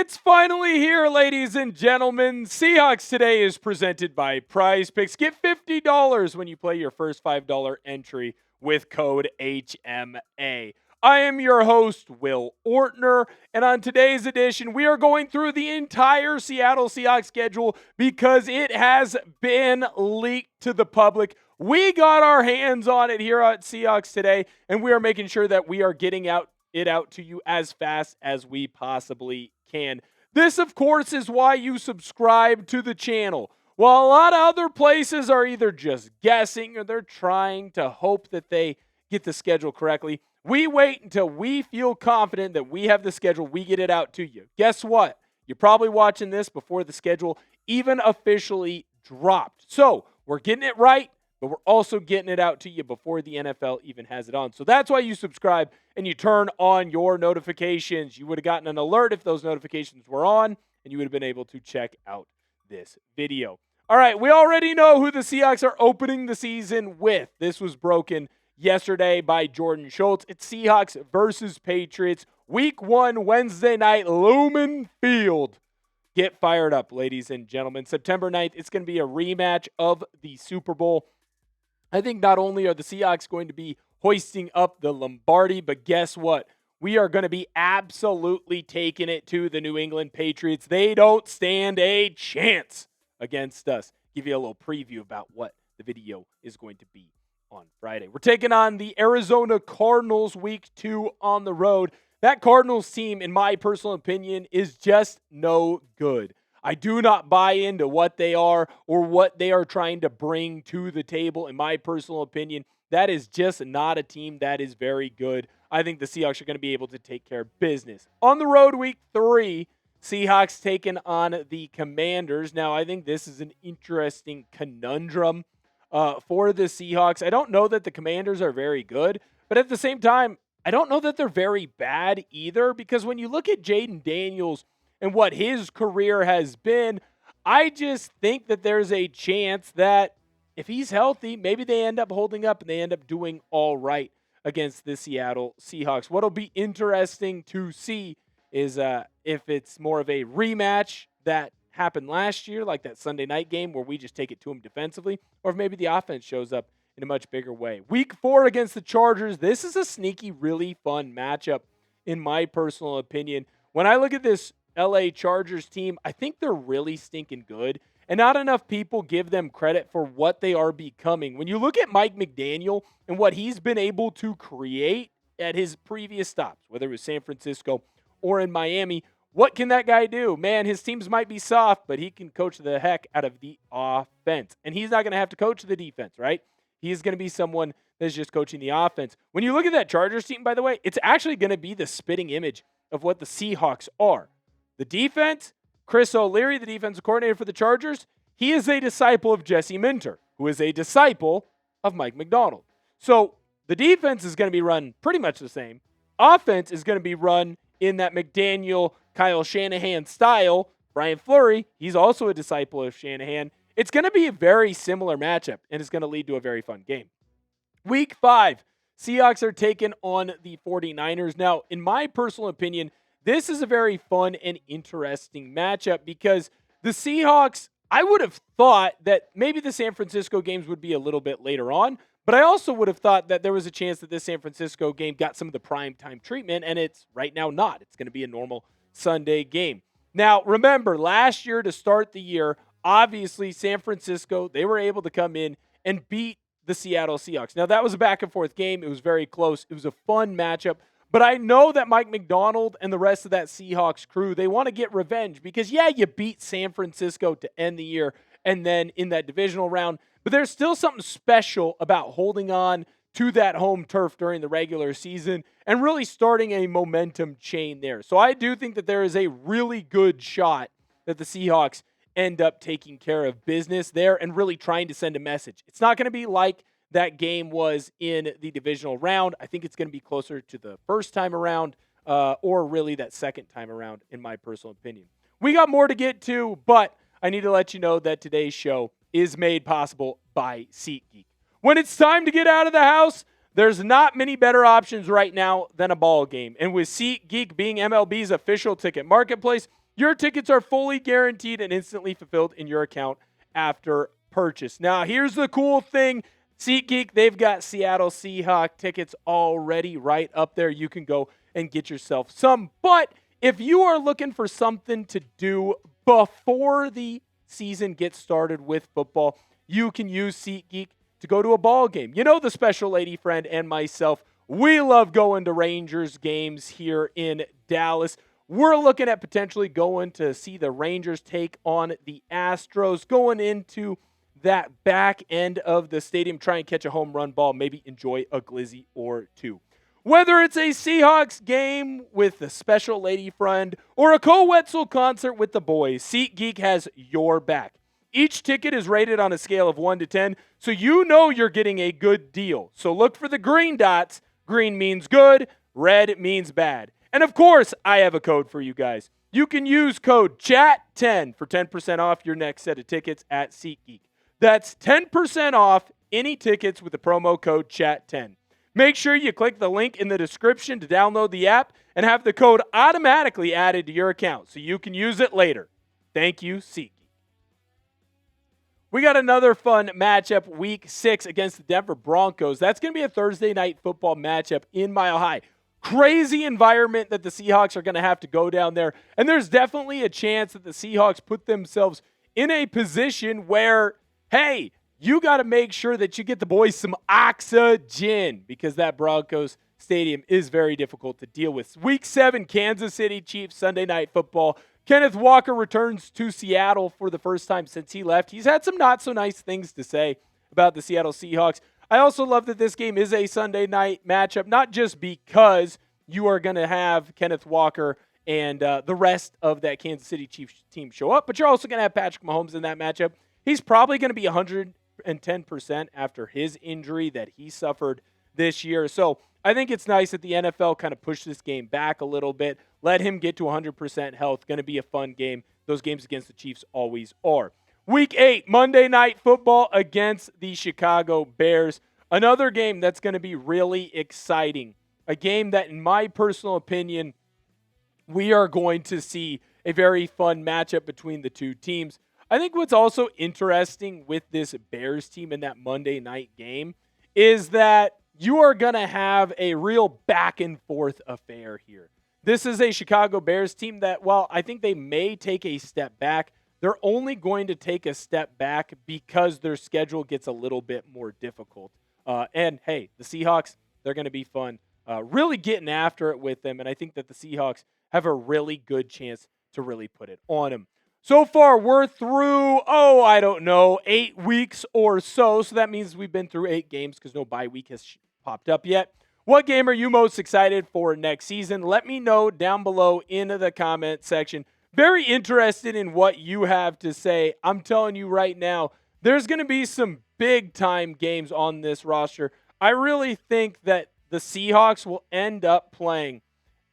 It's finally here, ladies and gentlemen. Seahawks Today is presented by Prize Picks. Get $50 when you play your first $5 entry with code HMA. I am your host, Will Ortner, and on today's edition, we are going through the entire Seattle Seahawks schedule because it has been leaked to the public. We got our hands on it here at Seahawks Today, and we are making sure that we are getting it out to you as fast as we possibly can. This, of course, is why you subscribe to the channel. While a lot of other places are either just guessing or they're trying to hope that they get the schedule correctly, we wait until we feel confident that we have the schedule, we get it out to you. Guess what? You're probably watching this before the schedule even officially dropped. So we're getting it right, but we're also getting it out to you before the NFL even has it on. So that's why you subscribe and you turn on your notifications. You would have gotten an alert if those notifications were on, and you would have been able to check out this video. All right, we already know who the Seahawks are opening the season with. This was broken yesterday by Jordan Schultz. It's Seahawks versus Patriots. Week 1, Wednesday night, Lumen Field. Get fired up, ladies and gentlemen. September 9th, it's going to be a rematch of the Super Bowl. I think not only are the Seahawks going to be hoisting up the Lombardi, but guess what? We are going to be absolutely taking it to the New England Patriots. They don't stand a chance against us. Give you a little preview about what the video is going to be on Friday. We're taking on the Arizona Cardinals week 2 on the road. That Cardinals team, in my personal opinion, is just no good. I do not buy into what they are or what they are trying to bring to the table. In my personal opinion, that is just not a team that is very good. I think the Seahawks are going to be able to take care of business. On the road, week 3, Seahawks taking on the Commanders. Now, I think this is an interesting conundrum for the Seahawks. I don't know that the Commanders are very good, but at the same time, I don't know that they're very bad either, because when you look at Jaden Daniels and what his career has been, I just think that there's a chance that if he's healthy, maybe they end up holding up and they end up doing all right against the Seattle Seahawks. What'll be interesting to see is if it's more of a rematch that happened last year, like that Sunday night game where we just take it to them defensively, or if maybe the offense shows up in a much bigger way. Week 4 against the Chargers, this is a sneaky, really fun matchup in my personal opinion. When I look at this LA Chargers team, I think they're really stinking good, and not enough people give them credit for what they are becoming. When you look at Mike McDaniel and what he's been able to create at his previous stops, whether it was San Francisco or in Miami, what can that guy do? Man, his teams might be soft, but he can coach the heck out of the offense. And he's not going to have to coach the defense, right? He's going to be someone that's just coaching the offense. When you look at that Chargers team, by the way, it's actually going to be the spitting image of what the Seahawks are. The defense, Chris O'Leary, the defensive coordinator for the Chargers, he is a disciple of Jesse Minter, who is a disciple of Mike Macdonald. So the defense is going to be run pretty much the same. Offense is going to be run in that McDaniel, Kyle Shanahan style. Brian Fleury, he's also a disciple of Shanahan. It's going to be a very similar matchup, and it's going to lead to a very fun game. Week 5, Seahawks are taking on the 49ers. Now, in my personal opinion, this is a very fun and interesting matchup because the Seahawks, I would have thought that maybe the San Francisco games would be a little bit later on, but I also would have thought that there was a chance that this San Francisco game got some of the prime time treatment, and it's right now not. It's going to be a normal Sunday game. Now, remember, last year to start the year, obviously, San Francisco, they were able to come in and beat the Seattle Seahawks. Now, that was a back-and-forth game. It was very close. It was a fun matchup. But I know that Mike Macdonald and the rest of that Seahawks crew, they want to get revenge because, yeah, you beat San Francisco to end the year and then in that divisional round. But there's still something special about holding on to that home turf during the regular season and really starting a momentum chain there. So I do think that there is a really good shot that the Seahawks end up taking care of business there and really trying to send a message. It's not going to be like that game was in the divisional round. I think it's going to be closer to the first time around or really that second time around, in my personal opinion. We got more to get to, but I need to let you know that today's show is made possible by SeatGeek. When it's time to get out of the house, there's not many better options right now than a ball game. And with SeatGeek being MLB's official ticket marketplace, Your tickets are fully guaranteed and instantly fulfilled in your account after purchase. Now, here's the cool thing. SeatGeek, they've got Seattle Seahawks tickets already right up there. You can go and get yourself some. But if you are looking for something to do before the season gets started with football, you can use SeatGeek to go to a ball game. You know, the special lady friend and myself, we love going to Rangers games here in Dallas. We're looking at potentially going to see the Rangers take on the Astros, going into that back end of the stadium, try and catch a home run ball, maybe enjoy a glizzy or two. Whether it's a Seahawks game with a special lady friend or a Co-Wetzel concert with the boys, SeatGeek has your back. Each ticket is rated on a scale of 1 to 10, so you know you're getting a good deal. So look for the green dots. Green means good, red means bad. And of course, I have a code for you guys. You can use code CHAT10 for 10% off your next set of tickets at SeatGeek. That's 10% off any tickets with the promo code CHAT10. Make sure you click the link in the description to download the app and have the code automatically added to your account so you can use it later. Thank you, SeatGeek. We got another fun matchup, Week 6 against the Denver Broncos. That's going to be a Thursday night football matchup in Mile High. Crazy environment that the Seahawks are going to have to go down there. And there's definitely a chance that the Seahawks put themselves in a position where, hey, you got to make sure that you get the boys some oxygen because that Broncos stadium is very difficult to deal with. Week 7, Kansas City Chiefs, Sunday night football. Kenneth Walker returns to Seattle for the first time since he left. He's had some not so nice things to say about the Seattle Seahawks. I also love that this game is a Sunday night matchup, not just because you are going to have Kenneth Walker and the rest of that Kansas City Chiefs team show up, but you're also going to have Patrick Mahomes in that matchup. He's probably going to be 110% after his injury that he suffered this year. So I think it's nice that the NFL kind of pushed this game back a little bit, let him get to 100% health. Going to be a fun game. Those games against the Chiefs always are. Week 8, Monday Night Football against the Chicago Bears. Another game that's going to be really exciting. A game that, in my personal opinion, we are going to see a very fun matchup between the two teams. I think what's also interesting with this Bears team in that Monday night game is that you are going to have a real back and forth affair here. This is a Chicago Bears team that, while I think they may take a step back, they're only going to take a step back because their schedule gets a little bit more difficult. And, hey, the Seahawks, they're going to be fun. Really getting after it with them, and I think that the Seahawks have a really good chance to really put it on them. So far, we're through, 8 weeks or so. So that means we've been through 8 games because no bye week has popped up yet. What game are you most excited for next season? Let me know down below in the comment section. Very interested in what you have to say. I'm telling you right now, there's going to be some big-time games on this roster. I really think that the Seahawks will end up playing,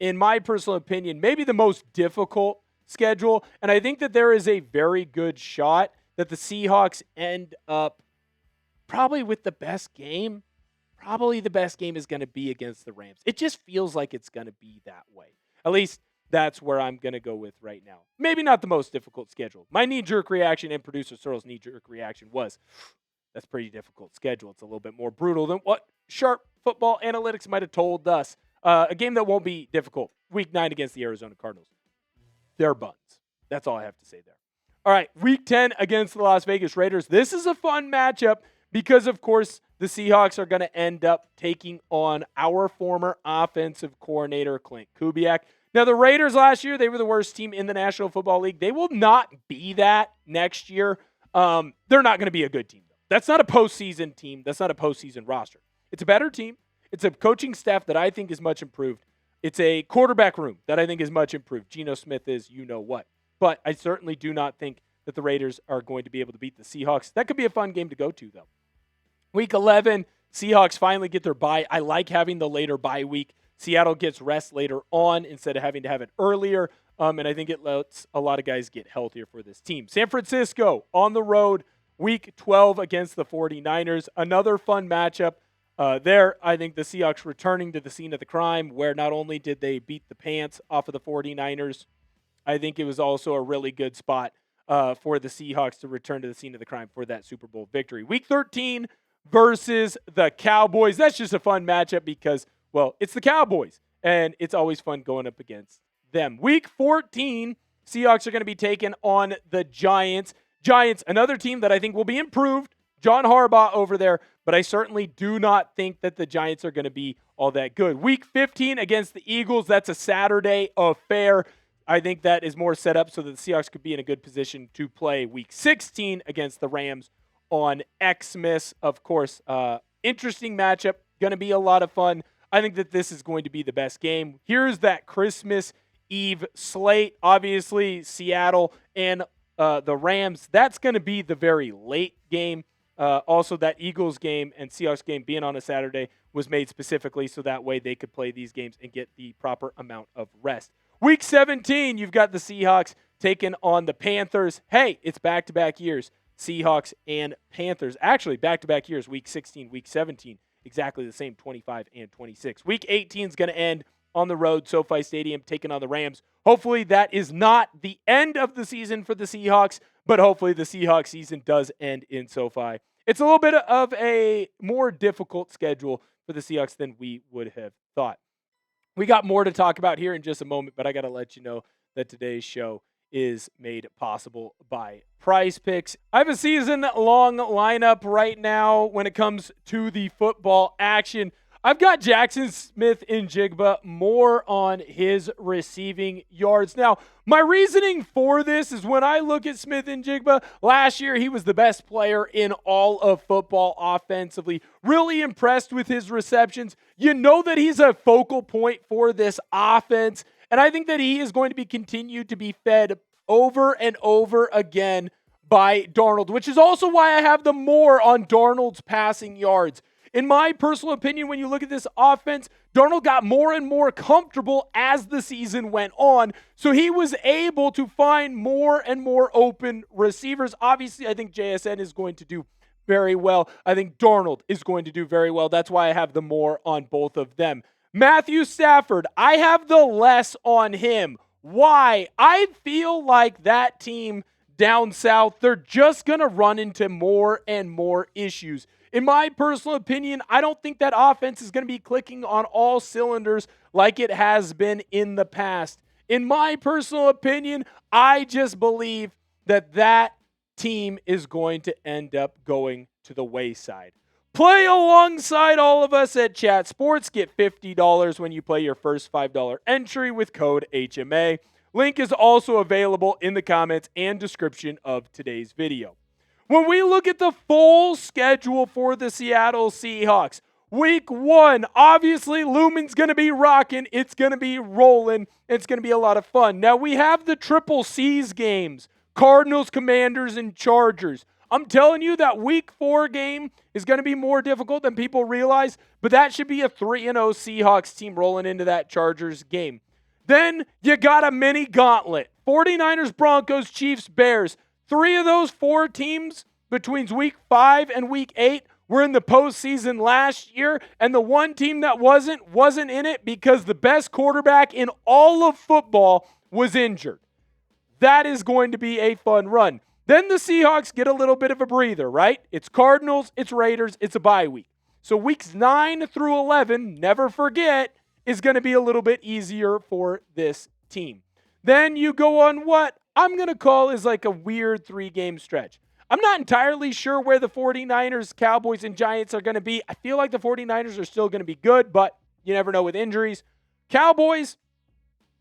in my personal opinion, maybe the most difficult schedule. And I think that there is a very good shot that the Seahawks end up probably with the best game. Probably the best game is going to be against the Rams. It just feels like it's going to be that way. At least that's where I'm going to go with right now. Maybe not the most difficult schedule. My knee-jerk reaction and producer Searle's knee-jerk reaction was, that's pretty difficult schedule. It's a little bit more brutal than what Sharp Football Analytics might have told us. A game that won't be difficult. Week 9 against the Arizona Cardinals. They're buns. That's all I have to say there. All right, Week 10 against the Las Vegas Raiders. This is a fun matchup because, of course, the Seahawks are going to end up taking on our former offensive coordinator, Clint Kubiak. Now, the Raiders last year, they were the worst team in the National Football League. They will not be that next year. They're not going to be a good team, though. That's not a postseason team. That's not a postseason roster. It's a better team. It's a coaching staff that I think is much improved. It's a quarterback room that I think is much improved. Geno Smith is you-know-what. But I certainly do not think that the Raiders are going to be able to beat the Seahawks. That could be a fun game to go to, though. Week 11, Seahawks finally get their bye. I like having the later bye week. Seattle gets rest later on instead of having to have it earlier, and I think it lets a lot of guys get healthier for this team. San Francisco on the road, Week 12 against the 49ers. Another fun matchup. There, I think the Seahawks returning to the scene of the crime where not only did they beat the pants off of the 49ers I think it was also a really good spot for the Seahawks to return to the scene of the crime for that Super Bowl victory. Week 13 versus the Cowboys. That's just a fun matchup because, well, it's the Cowboys, and it's always fun going up against them. Week 14, Seahawks are going to be taking on the Giants. Giants, another team that I think will be improved. John Harbaugh over there, but I certainly do not think that the Giants are going to be all that good. Week 15 against the Eagles, that's a Saturday affair. I think that is more set up so that the Seahawks could be in a good position to play Week 16 against the Rams on XMAS. Of course, interesting matchup, going to be a lot of fun. I think that this is going to be the best game. Here's that Christmas Eve slate. Obviously, Seattle and the Rams, that's going to be the very late game. Also, that Eagles game and Seahawks game being on a Saturday was made specifically so that way they could play these games and get the proper amount of rest. Week 17, you've got the Seahawks taking on the Panthers. Hey, it's back-to-back years, Seahawks and Panthers. Actually, back-to-back years, Week 16, Week 17, exactly the same, 25 and 26. Week 18 is going to end on the road, SoFi Stadium, taking on the Rams. Hopefully that is not the end of the season for the Seahawks, but hopefully the Seahawks season does end in SoFi. It's a little bit of a more difficult schedule for the Seahawks than we would have thought. We got more to talk about here in just a moment, but I got to let you know that today's show is made possible by Prize Picks. I have a season-long lineup right now when it comes to the football action. I've got Jackson Smith-Njigba more on his receiving yards. Now, my reasoning for this is when I look at Smith-Njigba, last year he was the best player in all of football offensively. Really impressed with his receptions. You know that he's a focal point for this offense, and I think that he is going to be continued to be fed over and over again by Darnold, which is also why I have the more on Darnold's passing yards. In my personal opinion, when you look at this offense, Darnold got more and more comfortable as the season went on, so he was able to find more and more open receivers. Obviously, I think JSN is going to do very well. I think Darnold is going to do very well. That's why I have the more on both of them. Matthew Stafford, I have the less on him. Why? I feel like that team down south, they're just going to run into more and more issues. In my personal opinion, I don't think that offense is going to be clicking on all cylinders like it has been in the past. In my personal opinion, I just believe that that team is going to end up going to the wayside. Play alongside all of us at Chat Sports. Get $50 when you play your first $5 entry with code HMA. Link is also available in the comments and description of today's video. When we look at the full schedule for the Seattle Seahawks, Week 1, obviously Lumen's going to be rocking. It's going to be rolling. It's going to be a lot of fun. Now we have the Triple C's games, Cardinals, Commanders, and Chargers. I'm telling you that Week 4 game is going to be more difficult than people realize, but that should be a 3-0 Seahawks team rolling into that Chargers game. Then you got a mini gauntlet. 49ers, Broncos, Chiefs, Bears. 3 of those 4 teams between Week 5 and Week 8 were in the postseason last year, and the one team that wasn't in it because the best quarterback in all of football was injured. That is going to be a fun run. Then the Seahawks get a little bit of a breather, right? It's Cardinals, it's Raiders, it's a bye week. So weeks 9 through 11, never forget, is going to be a little bit easier for this team. Then you go on what I'm going to call is like a weird 3-game stretch. I'm not entirely sure where the 49ers, Cowboys, and Giants are going to be. I feel like the 49ers are still going to be good, but you never know with injuries. Cowboys,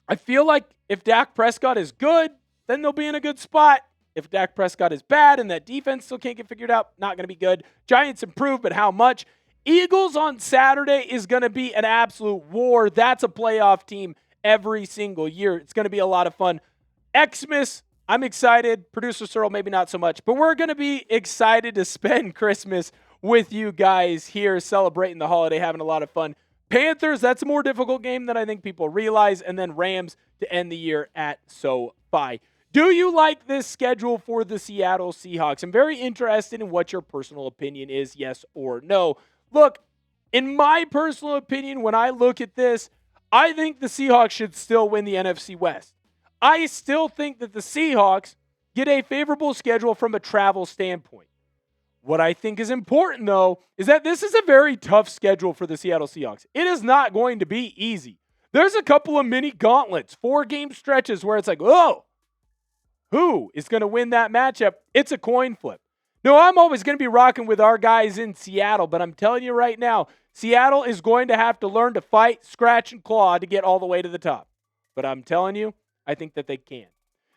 I feel like if Dak Prescott is good, then they'll be in a good spot. If Dak Prescott is bad and that defense still can't get figured out, not going to be good. Giants improve, but how much? Eagles on Saturday is going to be an absolute war. That's a playoff team every single year. It's going to be a lot of fun. Xmas, I'm excited. Producer Cyril, maybe not so much, but we're going to be excited to spend Christmas with you guys here, celebrating the holiday, having a lot of fun. Panthers, that's a more difficult game than I think people realize, and then Rams to end the year at SoFi. Do you like this schedule for the Seattle Seahawks? I'm very interested in what your personal opinion is, yes or no. Look, in my personal opinion, when I look at this, I think the Seahawks should still win the NFC West. I still think that the Seahawks get a favorable schedule from a travel standpoint. What I think is important, though, is that this is a very tough schedule for the Seattle Seahawks. It is not going to be easy. There's a couple of mini gauntlets, 4-game stretches where it's like, oh, who is going to win that matchup? It's a coin flip. No, I'm always going to be rocking with our guys in Seattle, but I'm telling you right now, Seattle is going to have to learn to fight, scratch, and claw to get all the way to the top. But I'm telling you, I think that they can.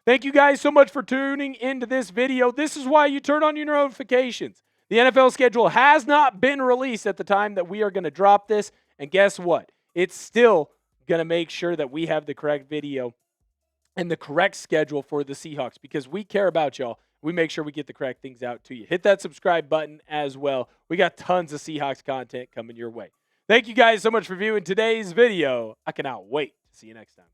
Thank you guys so much for tuning into this video. This is why you turn on your notifications. The NFL schedule has not been released at the time that we are going to drop this. And guess what? It's still going to make sure that we have the correct video and the correct schedule for the Seahawks because we care about y'all. We make sure we get the correct things out to you. Hit that subscribe button as well. We got tons of Seahawks content coming your way. Thank you guys so much for viewing today's video. I cannot wait to see you next time.